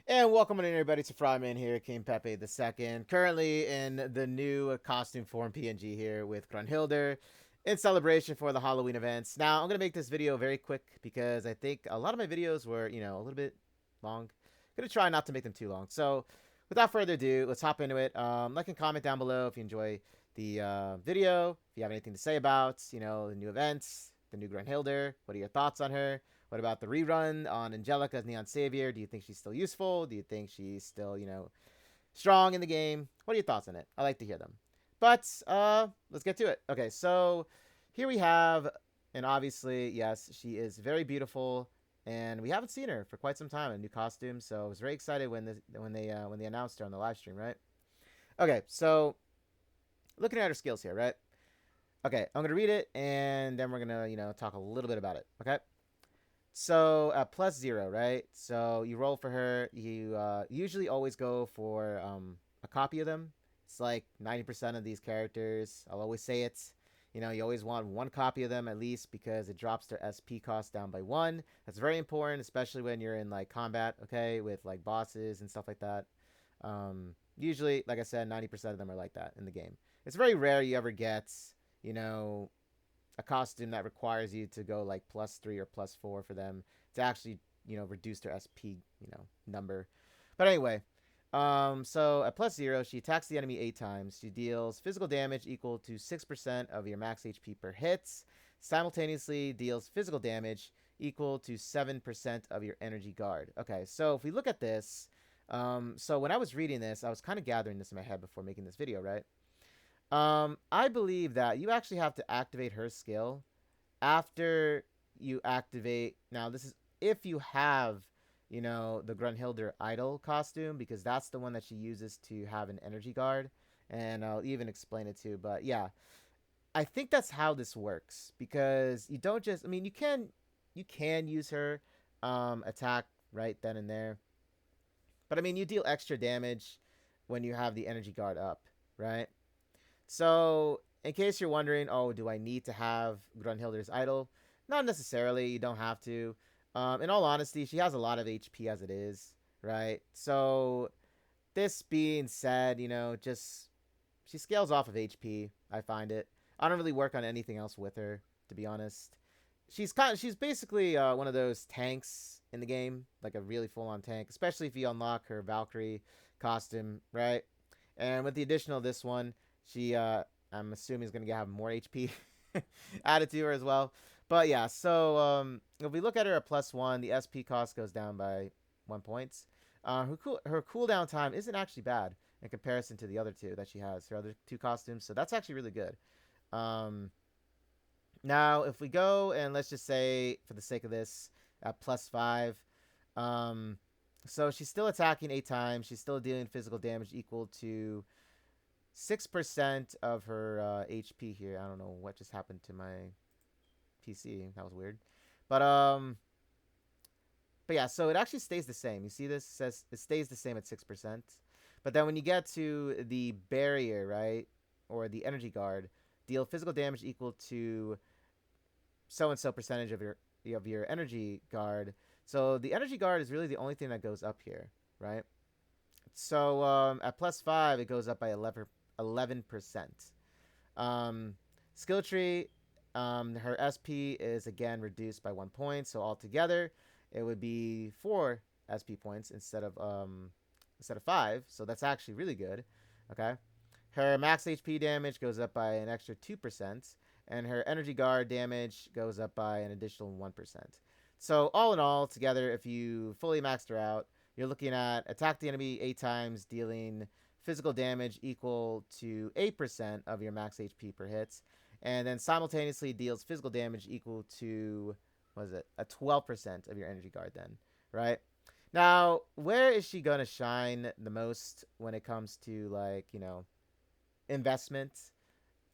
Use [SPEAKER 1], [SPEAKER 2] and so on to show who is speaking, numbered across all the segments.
[SPEAKER 1] And welcome in everybody to Fryman here, King Pepe the Second. Currently in the new costume form PNG here with Granhildr in celebration for the Halloween events. Now I'm gonna make this video very quick because I think a lot of my videos were, a little bit long. I'm gonna try not to make them too long. So without further ado, let's hop into it. Like and comment down below if you enjoy the video. If you have anything to say about, the new events, the new Granhildr. What are your thoughts on her? What about the rerun on Angelica as Neon Savior? Do you think she's still useful? Do you think she's still, strong in the game? What are your thoughts on it? I like to hear them. But let's get to it. Okay, so here we have, and obviously, yes, she is very beautiful, and we haven't seen her for quite some time in a new costume. So I was very excited when they announced her on the live stream, right? Okay, so looking at her skills here, right? Okay, I'm gonna read it, and then we're gonna talk a little bit about it. Okay. So +0, right? So you roll for her. You usually always go for a copy of them. It's like 90% of these characters. I'll always say it. You always want one copy of them at least because it drops their SP cost down by 1. That's very important, especially when you're in like combat, okay, with like bosses and stuff like that. Usually, like I said, 90% of them are like that in the game. It's very rare you ever get, you know, a costume that requires you to go like +3 or +4 for them to actually reduce their SP number. But anyway, so at +0, she attacks the enemy 8 times. She deals physical damage equal to 6% of your max HP per hit. Simultaneously deals physical damage equal to 7% of your energy guard. Okay, so if we look at this, so when I was reading this, I was kind of gathering this in my head before making this video, right? I believe that you actually have to activate her skill after you activate. Now, this is if you have, the Grunhilder Idol costume, because that's the one that she uses to have an energy guard. And I'll even explain it too. But yeah, I think that's how this works because you don't just. I mean, you can use her attack right then and there, but I mean, you deal extra damage when you have the energy guard up, right? So, in case you're wondering, oh, do I need to have Grunhilder's idol? Not necessarily. You don't have to. In all honesty, she has a lot of HP as it is, right? So, this being said, just she scales off of HP. I find it. I don't really work on anything else with her, to be honest. She's basically one of those tanks in the game, like a really full on tank, especially if you unlock her Valkyrie costume, right? And with the addition of this one, she I'm assuming is gonna have more HP added to her as well. But yeah, so if we look at her at +1, the SP cost goes down by 1 point. Her cooldown time isn't actually bad in comparison to the other two that she has, her other two costumes. So that's actually really good. Um, Now, if we go and let's just say, for the sake of this, at +5, um, so she's still attacking 8 times. She's still dealing physical damage equal to 6% of her HP here. I don't know what just happened to my PC. That was weird. But um but yeah, so it actually stays the same. You see this? It says it stays the same at 6%. But then when you get to the barrier, right? Or the energy guard, deal physical damage equal to so and so percentage of your energy guard. So the energy guard is really the only thing that goes up here, right? So at +5, it goes up by 11%. Um, Skill tree, her SP is again reduced by 1 point. So altogether, it would be 4 SP points instead of 5. So that's actually really good. Okay. Her max HP damage goes up by an extra 2%, and her energy guard damage goes up by an additional 1%. So all in all, together, if you fully maxed her out, you're looking at attack the enemy 8 times, dealing physical damage equal to 8% of your max HP per hit, and then simultaneously deals physical damage equal to, what is it, a 12% of your energy guard then, right? Now, where is she going to shine the most when it comes to, like, investment?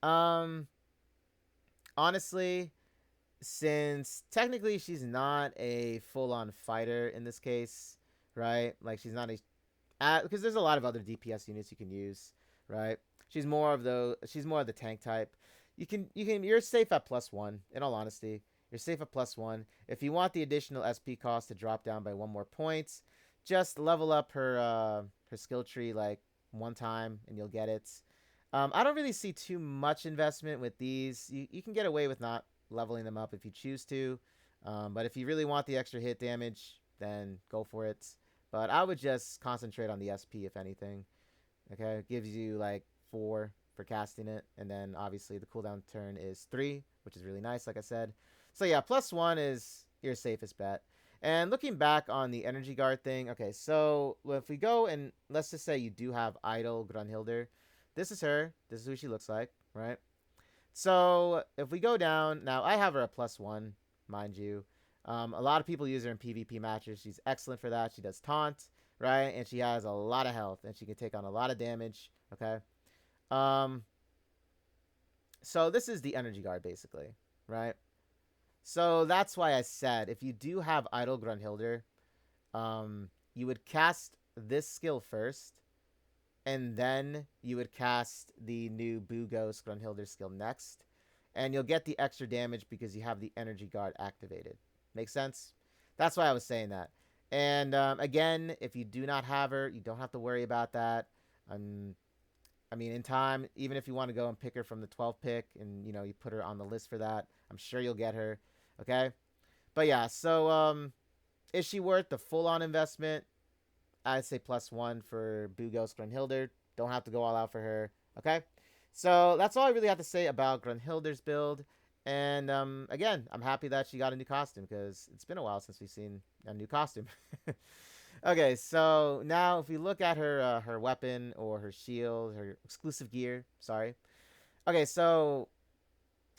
[SPEAKER 1] Um, Honestly, since technically she's not a full-on fighter in this case, right? Like she's not a because there's a lot of other DPS units you can use, right? She's more of the tank type. You're safe at +1. In all honesty, you're safe at +1. If you want the additional SP cost to drop down by 1 more point, just level up her skill tree like one time and you'll get it. I don't really see too much investment with these. You can get away with not leveling them up if you choose to. But if you really want the extra hit damage, then go for it. But I would just concentrate on the SP if anything. Okay, it gives you like 4 for casting it, and then obviously the cooldown turn is 3, which is really nice, like I said. So yeah, +1 is your safest bet. And looking back on the energy guard thing, okay, so if we go and let's just say you do have idle Granhildr, this is her. This is who she looks like, right? So if we go down, now I have her at +1, mind you. A lot of people use her in PvP matches. She's excellent for that. She does taunt, right? And she has a lot of health, and she can take on a lot of damage, okay? Um, so this is the energy guard, basically, right? So that's why I said if you do have idle Grunhilder, you would cast this skill first, and then you would cast the new Boo Ghost Granhildr skill next, and you'll get the extra damage because you have the energy guard activated. Make sense? That's why I was saying that. And again, if you do not have her, you don't have to worry about that. I mean, in time, even if you want to go and pick her from the 12th pick and, you know, you put her on the list for that, I'm sure you'll get her. Okay? But yeah, so is she worth the full-on investment? I'd say +1 for Boo Ghost Granhildr. Don't have to go all out for her. Okay? So that's all I really have to say about Granhildr's build. And again, I'm happy that she got a new costume because it's been a while since we've seen a new costume. Okay, so now if we look at her her weapon or her shield, her exclusive gear, sorry. Okay, so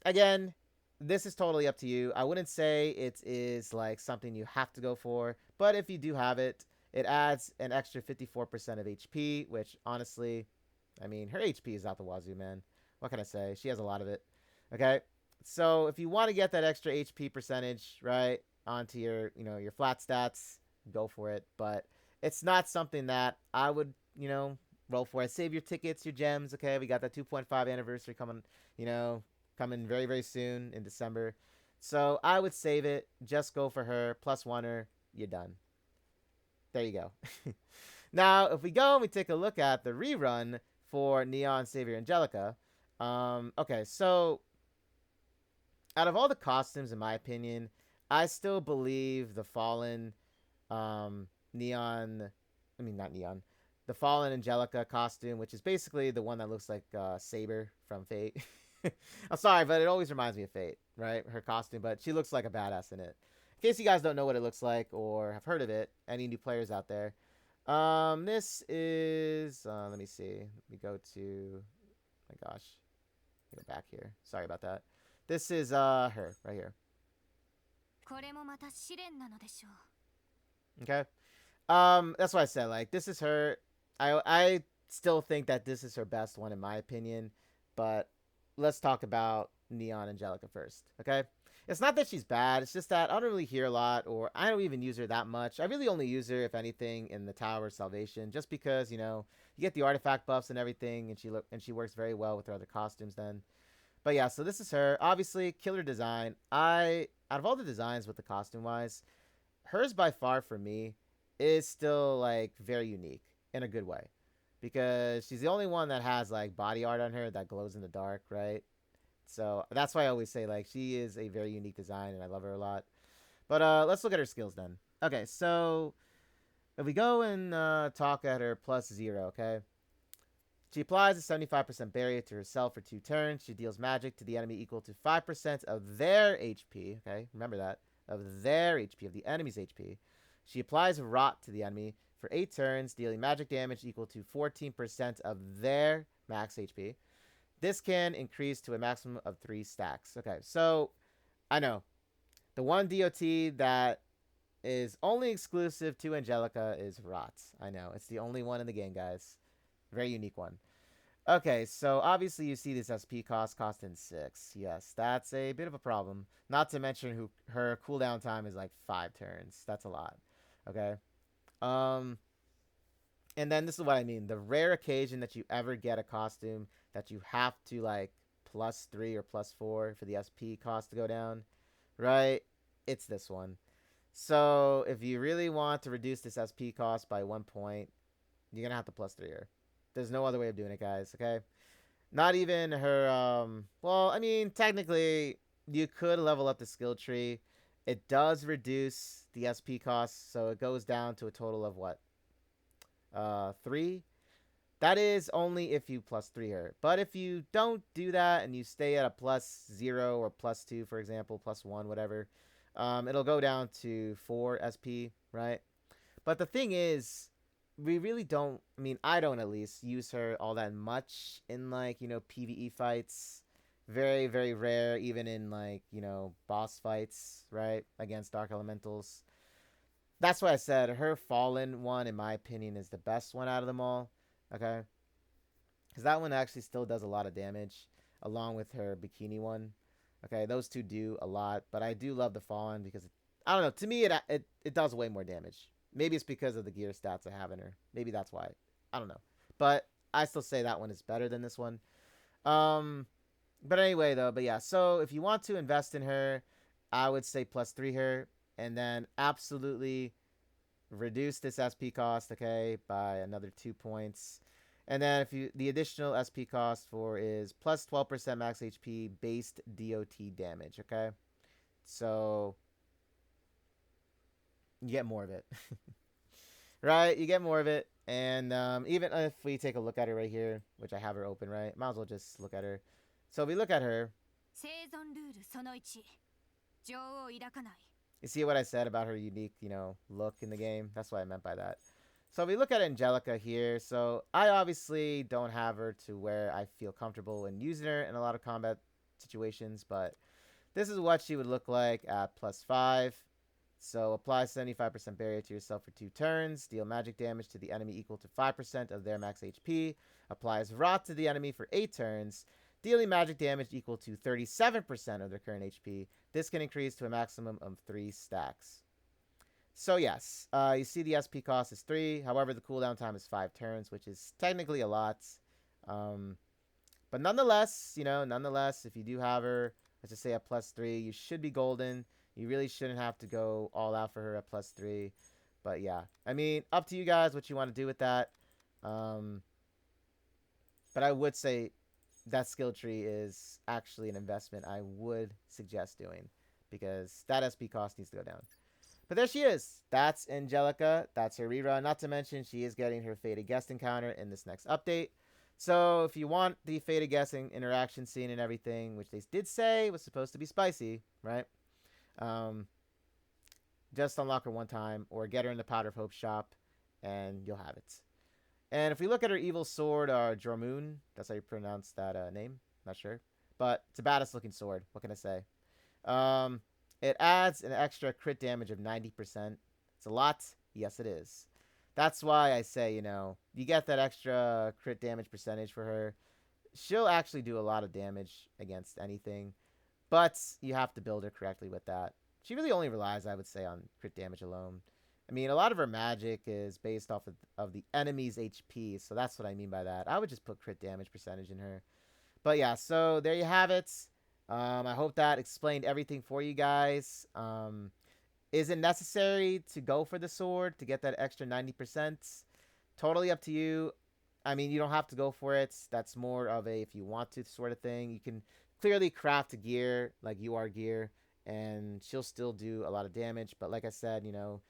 [SPEAKER 1] again, this is totally up to you. I wouldn't say it is like something you have to go for, but if you do have it, it adds an extra 54% of HP, which honestly, I mean, her HP is out the wazoo, man. What can I say? She has a lot of it. Okay, so if you want to get that extra HP percentage, right, onto your, you know, your flat stats, go for it. But it's not something that I would, you know, roll for. Save your tickets, your gems. Okay, we got that 2.5 anniversary coming, you know, coming very, very soon in December. So I would save it. Just go for her. +1 her. You're done. There you go. Now, if we go and we take a look at the rerun for Neon Savior Angelica, okay, so out of all the costumes, in my opinion, I still believe the Fallen Neon, I mean, not Neon, the Fallen Angelica costume, which is basically the one that looks like Saber from Fate. I'm sorry, but it always reminds me of Fate, right? Her costume, but she looks like a badass in it. In case you guys don't know what it looks like or have heard of it, any new players out there, this is, let me see. Let me go to, my gosh, go back here. Sorry about that. This is her right here. Okay. That's what I said. Like, this is her. I still think that this is her best one in my opinion, but let's talk about Neon Angelica first. Okay. It's not that she's bad. It's just that I don't really hear a lot, or I don't even use her that much. I really only use her, if anything, in the Tower of Salvation, just because, you know, you get the artifact buffs and everything, and she works very well with her other costumes. Then, but yeah, so this is her. Obviously, killer design. Out of all the designs with the costume wise, hers by far for me is still like very unique in a good way, because she's the only one that has like body art on her that glows in the dark, right? So that's why I always say like she is a very unique design and I love her a lot. But let's look at her skills then. Okay, so if we go and talk at her +0, okay? She applies a 75% barrier to herself for 2 turns. She deals magic to the enemy equal to 5% of their HP. Okay, remember that. Of their HP, of the enemy's HP. She applies Rot to the enemy for 8 turns, dealing magic damage equal to 14% of their max HP. This can increase to a maximum of 3 stacks. Okay, so I know. The one DOT that is only exclusive to Angelica is Rot. I know. It's the only one in the game, guys. Very unique one. Okay, so obviously you see this SP costing 6. Yes, that's a bit of a problem. Not to mention her cooldown time is like 5 turns. That's a lot. Okay. Um, and then this is what I mean. The rare occasion that you ever get a costume that you have to like +3 or +4 for the SP cost to go down, right? It's this one. So if you really want to reduce this SP cost by 1 point, you're gonna have to plus 3 her. There's no other way of doing it, guys. Okay. Not even her. Well, I mean, technically, you could level up the skill tree. It does reduce the SP cost, so it goes down to a total of what? 3. That is only if you plus 3 her. But if you don't do that and you stay at a +0 or +2, for example, +1, whatever, it'll go down to 4 SP, right? But the thing is, we really don't, I mean, I don't at least use her all that much in, like, PvE fights. Very, very rare, even in, like, boss fights, right? Against Dark Elementals. That's why I said her Fallen one, in my opinion, is the best one out of them all. Okay? Because that one actually still does a lot of damage, along with her Bikini one. Okay, those two do a lot, but I do love the Fallen because I don't know. To me, it does way more damage. Maybe it's because of the gear stats I have in her. Maybe that's why. I don't know, but I still say that one is better than this one. Um, but anyway, though, but yeah. So if you want to invest in her, I would say +3 her, and then absolutely reduce this SP cost, okay, by another 2 points. And then if you the additional SP cost for is plus 12% max HP based DOT damage, okay? So you get more of it. Right? You get more of it. And even if we take a look at her right here, which I have her open, right? Might as well just look at her. So if we look at her, you see what I said about her unique, look in the game? That's what I meant by that. So we look at Angelica here. So I obviously don't have her to where I feel comfortable in using her in a lot of combat situations, but this is what she would look like at +5. So apply 75% barrier to yourself for 2 turns. Deal magic damage to the enemy equal to 5% of their max HP. Applies rot to the enemy for 8 turns. Dealing magic damage equal to 37% of their current HP. This can increase to a maximum of 3 stacks. So yes, you see the SP cost is 3. However, the cooldown time is 5 turns, which is technically a lot. But nonetheless, if you do have her, let's just say at +3, you should be golden. You really shouldn't have to go all out for her at +3. But yeah, I mean, up to you guys what you want to do with that. But I would say that skill tree is actually an investment I would suggest doing, because that SP cost needs to go down. But there she is. That's Angelica. That's her rerun. Not to mention, she is getting her Fated Guest encounter in this next update. So if you want the Fated Guessing interaction scene and everything, which they did say was supposed to be spicy, right? Just unlock her one time or get her in the Powder of Hope shop and you'll have it. And if we look at her evil sword, Jormoon, that's how you pronounce that name. Not sure. But it's a badass looking sword. What can I say? It adds an extra crit damage of 90%. It's a lot. Yes, it is. That's why I say, you get that extra crit damage percentage for her. She'll actually do a lot of damage against anything. But you have to build her correctly with that. She really only relies, I would say, on crit damage alone. I mean, a lot of her magic is based off of the enemy's HP. So that's what I mean by that. I would just put crit damage percentage in her. But yeah, so there you have it. I hope that explained everything for you guys. Is it necessary to go for the sword to get that extra 90%? Totally up to you. I mean, you don't have to go for it. That's more of a if you want to sort of thing. You can clearly craft a gear like UR gear, and she'll still do a lot of damage. But like I said,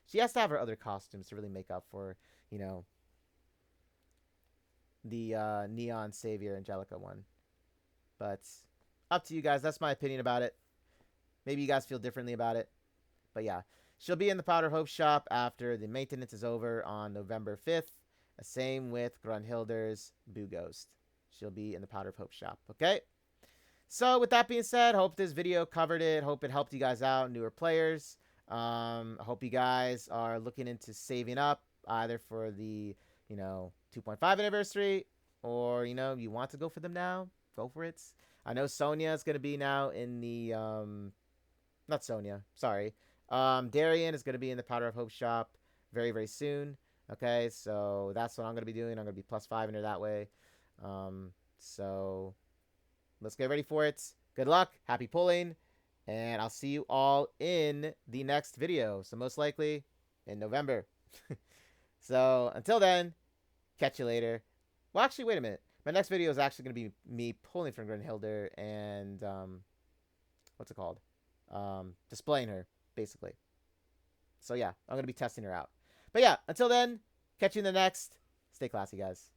[SPEAKER 1] she has to have her other costumes to really make up for, the Neon Savior Angelica one. But up to you guys. That's my opinion about it. Maybe you guys feel differently about it. But yeah, she'll be in the Powder Hope shop after the maintenance is over on November 5th. Same with Granhildr's Boo Ghost. She'll be in the Powder Hope shop. Okay? So with that being said, hope this video covered it. Hope it helped you guys out, newer players. I hope you guys are looking into saving up either for the, 2.5 anniversary, or, you want to go for them now. Go for it. I know Sonia is going to be now in the, not Sonia, sorry. Darian is going to be in the Powder of Hope shop very, very soon. Okay, so that's what I'm going to be doing. I'm going to be +5 in her that way. So let's get ready for it. Good luck. Happy pulling. And I'll see you all in the next video. So most likely in November. So until then, catch you later. Well, actually, wait a minute. My next video is actually going to be me pulling from Granhildr and what's it called? Displaying her, basically. So yeah, I'm going to be testing her out. But yeah, until then, catch you in the next. Stay classy, guys.